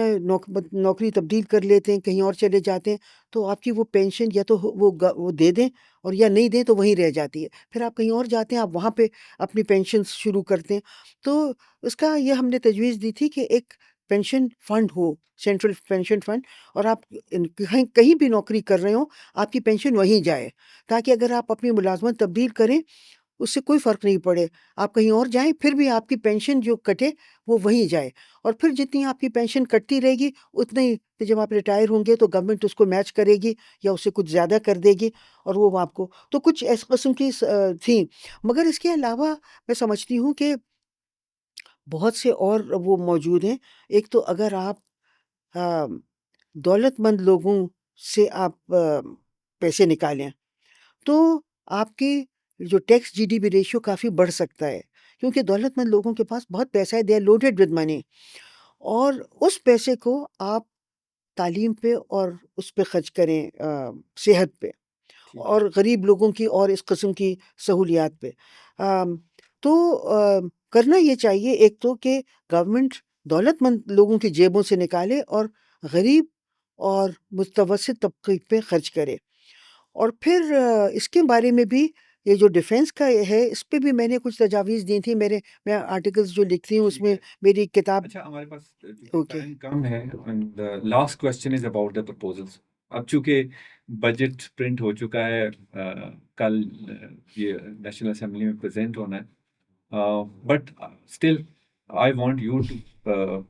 نوکری تبدیل کر لیتے ہیں، کہیں اور چلے جاتے ہیں، تو آپ کی وہ پینشن یا تو وہ دے دیں، اور یا نہیں دیں تو وہیں رہ جاتی ہے. پھر آپ کہیں اور جاتے ہیں، آپ وہاں پہ اپنی پینشن شروع کرتے ہیں. تو اس کا یہ ہم نے تجویز دی تھی کہ ایک پینشن فنڈ ہو، سینٹرل پینشن فنڈ، اور آپ کہیں بھی نوکری کر رہے ہوں آپ کی پینشن وہیں جائے، تاکہ اگر آپ اپنی ملازمت تبدیل کریں اس سے کوئی فرق نہیں پڑے، آپ کہیں اور جائیں پھر بھی آپ کی پینشن جو کٹے وہ وہیں جائے، اور پھر جتنی آپ کی پینشن کٹتی رہے گی اتنا ہی جب آپ ریٹائر ہوں گے تو گورنمنٹ اس کو میچ کرے گی یا اس سے کچھ زیادہ کر دے گی، اور وہ آپ کو تو کچھ اس قسم کی تھیں. مگر اس کے علاوہ میں سمجھتی ہوں کہ بہت سے اور وہ موجود ہیں. ایک تو اگر آپ دولت مند لوگوں سے آپ پیسے نکالیں تو آپ کی جو ٹیکس GDP ریشیو کافی بڑھ سکتا ہے، کیونکہ دولت مند لوگوں کے پاس بہت پیسہ ہے، they are loaded with money, اور اس پیسے کو آپ تعلیم پہ اور اس پہ خرچ کریں، صحت پہ ٹھیک اور ہے. غریب لوگوں کی اور اس قسم کی سہولیات پہ. تو کرنا یہ چاہیے ایک تو کہ گورنمنٹ دولت مند لوگوں کی جیبوں سے نکالے اور غریب اور متوسط طبقے پہ خرچ کرے. اور پھر اس کے بارے میں بھی یہ جو ڈیفینس کا ہے اس پہ بھی میں نے کچھ تجاویز دی تھی. میں آرٹیکلز جو لکھتی ہوں اس ٹھیک میں ہے. میری ایک کتاب. اچھا، ہمارے پاس چونکہ اوکے. ٹائم کم ہے، and last question is about the proposals. اب چونکہ بجٹ پرنٹ ہو چکا ہے، کل یہ نیشنل اسمبلی میں پریزنٹ ہونا ہے، but still I want you to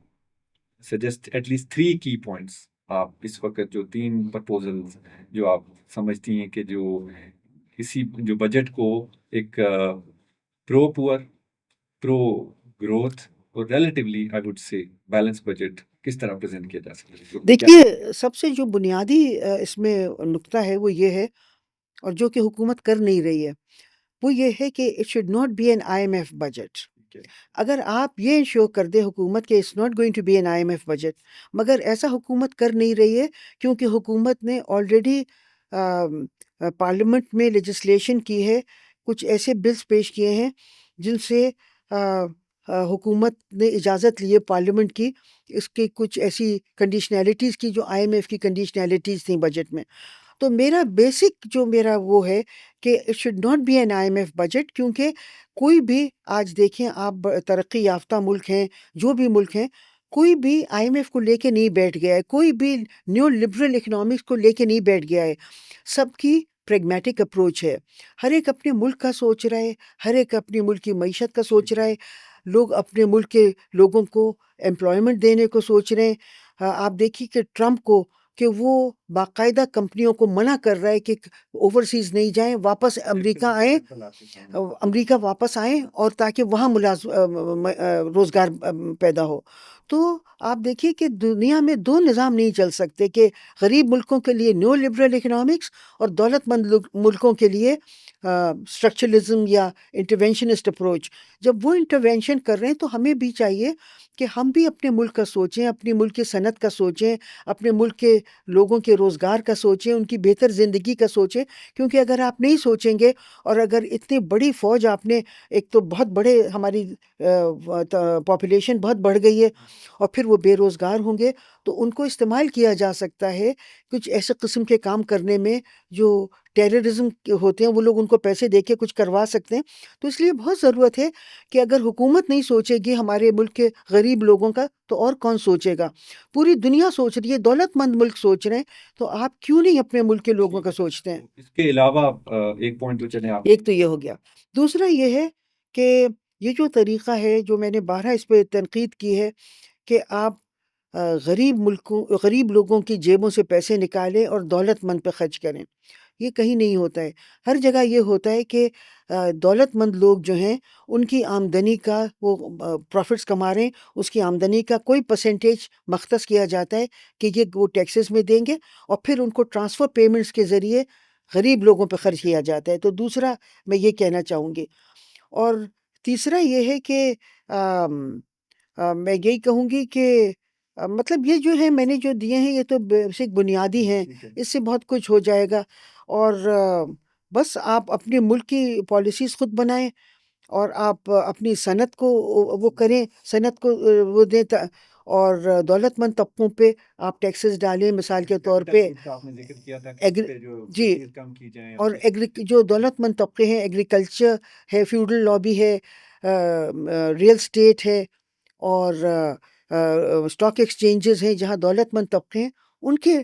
suggest at least 3 کی پوائنٹس. آپ اس وقت جو 3 پرپوزلس جو آپ سمجھتی ہیں کہ جو بجٹ کو ایک پرو پور، پرو گروتھ اور relatively I would say balance budget کس طرح پریزنٹ کیا جا سکتا ہے؟ دیکھیے سب سے جو بنیادی اس میں نقطہ ہے وہ یہ ہے، اور جو کہ حکومت کر نہیں رہی ہے، وہ یہ ہے کہ it should not be an I M F budget. اگر آپ یہ انشور کر دیں حکومت کہ it's not going to be an I M F budget, مگر ایسا حکومت کر نہیں رہی ہے کیونکہ حکومت نے آلریڈی پارلیمنٹ میں لیجسلیشن کی ہے، کچھ ایسے بلز پیش کیے ہیں جن سے حکومت نے اجازت لی ہے پارلیمنٹ کی اس کی کچھ ایسی کنڈیشنلٹیز کی جو آئی ایم ایف کی کنڈیشنلٹیز تھیں بجٹ میں. تو میرا بیسک جو میرا وہ ہے کہ it should not be an I M F budget, کیونکہ کوئی بھی آج دیکھیں آپ ترقی یافتہ ملک ہیں، جو بھی ملک ہیں، کوئی بھی آئی ایم ایف کو لے کے نہیں بیٹھ گیا ہے، کوئی بھی نیو لبرل اکنامکس کو لے کے نہیں بیٹھ گیا ہے. سب کی پریگمیٹک اپروچ ہے، ہر ایک اپنے ملک کا سوچ رہا ہے، ہر ایک اپنی ملک کی معیشت کا سوچ رہا ہے. لوگ اپنے ملک کے لوگوں کو امپلائمنٹ دینے کو سوچ رہے ہیں. آپ دیکھیے کہ ٹرمپ کو کہ وہ باقاعدہ کمپنیوں کو منع کر رہا ہے کہ اوورسیز نہیں جائیں، واپس امریکہ آئیں، امریکہ واپس آئیں، اور تاکہ وہاں روزگار پیدا ہو. تو آپ دیکھیے کہ دنیا میں دو نظام نہیں چل سکتے، کہ غریب ملکوں کے لیے نیو لبرل اکنامکس اور دولت مند ملکوں کے لیے اسٹرکچرلزم یا انٹرونشنسٹ اپروچ. جب وہ انٹرونشن کر رہے ہیں تو ہمیں بھی چاہیے کہ ہم بھی اپنے ملک کا سوچیں، اپنے ملک کی صنعت کا سوچیں، اپنے ملک کے لوگوں کے روزگار کا سوچیں، ان کی بہتر زندگی کا سوچیں. کیونکہ اگر آپ نہیں سوچیں گے، اور اگر اتنی بڑی فوج آپ نے، ایک تو بہت بڑے ہماری پاپولیشن بہت بڑھ گئی ہے، اور پھر وہ بے روزگار ہوں گے، تو ان کو استعمال کیا جا سکتا ہے کچھ ایسے قسم کے کام کرنے میں جو ٹیررزم ہوتے ہیں، وہ لوگ ان کو پیسے دے کے کچھ کروا سکتے ہیں. تو اس لیے بہت ضرورت ہے کہ اگر حکومت نہیں سوچے گی ہمارے ملک کے غریب لوگوں کا، تو اور کون سوچے گا؟ پوری دنیا سوچ رہی ہے، دولت مند ملک سوچ رہے ہیں، تو آپ کیوں نہیں اپنے ملک کے لوگوں کا سوچتے ہیں؟ اس کے علاوہ ایک پوائنٹ تو چلیں آپ. ایک تو یہ ہو گیا. دوسرا یہ ہے کہ یہ جو طریقہ ہے، جو میں نے بارہا اس پہ تنقید کی ہے، کہ آپ غریب لوگوں کی جیبوں سے پیسے نکالیں اور دولت مند پہ خرچ کریں. یہ کہیں نہیں ہوتا ہے. ہر جگہ یہ ہوتا ہے کہ دولت مند لوگ جو ہیں ان کی آمدنی کا، وہ پروفٹس کما رہے ہیں، اس کی آمدنی کا کوئی پرسنٹیج مختص کیا جاتا ہے کہ یہ وہ ٹیکسز میں دیں گے، اور پھر ان کو ٹرانسفر پیمنٹس کے ذریعے غریب لوگوں پہ خرچ کیا جاتا ہے. تو دوسرا میں یہ کہنا چاہوں گی. اور تیسرا یہ ہے کہ میں یہی کہوں گی کہ مطلب یہ جو ہے میں نے جو دیے ہیں، یہ تو بیسک بنیادی ہیں، اس سے بہت کچھ ہو جائے گا. اور بس آپ اپنے ملک کی پالیسیز خود بنائیں، اور آپ اپنی صنعت کو وہ کریں، صنعت کو وہ دیں، اور دولت مند طبقوں پہ آپ ٹیکسز ڈالیں. مثال کے طور پہ آپ نے ذکر کیا تھا کہ اس پہ جو جی، فیس کم کی جائیں، اور جو دولت مند طبقے ہیں، ایگریکلچر ہے، فیوڈل لابی ہے، ریل اسٹیٹ ہے، اور اسٹاک ایکسچینجز ہیں جہاں دولت مند طبقے ہیں، ان کے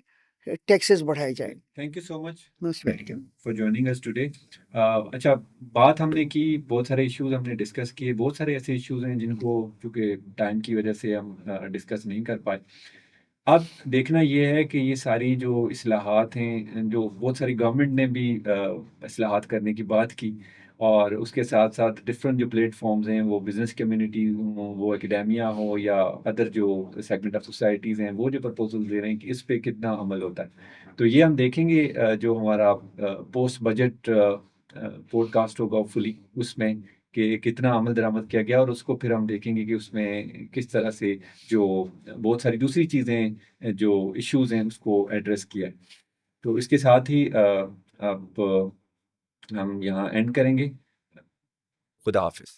ٹیکسز بڑھائے جائیں. Thank you so much most welcome. For joining us today. اچھا، بات ہم نے کی، بہت سارے ایشوز ہم نے ڈسکس کیے. بہت سارے ایسے ایشوز ہیں جن کو چونکہ ٹائم کی وجہ سے ہم ڈسکس نہیں کر پائے. اب دیکھنا یہ ہے کہ یہ ساری جو اصلاحات ہیں، جو بہت ساری گورنمنٹ نے بھی اصلاحات کرنے کی بات کی، اور اس کے ساتھ ساتھ ڈفرینٹ جو پلیٹ فارمز ہیں، وہ بزنس کمیونٹی ہوں، وہ اکیڈیمیا ہو، یا ادر جو سیگمنٹ آف سوسائٹیز ہیں، وہ جو پرپوزل دے رہے ہیں کہ اس پہ کتنا عمل ہوتا ہے. تو یہ ہم دیکھیں گے جو ہمارا پوسٹ بجٹ پوڈ کاسٹ ہوگا فلی، اس میں کہ کتنا عمل درآمد کیا گیا، اور اس کو پھر ہم دیکھیں گے کہ اس میں کس طرح سے جو بہت ساری دوسری چیزیں جو ایشوز ہیں اس کو ایڈریس کیا ہے. تو اس کے ساتھ ہی اب ہم یہاں اینڈ کریں گے. خدا حافظ.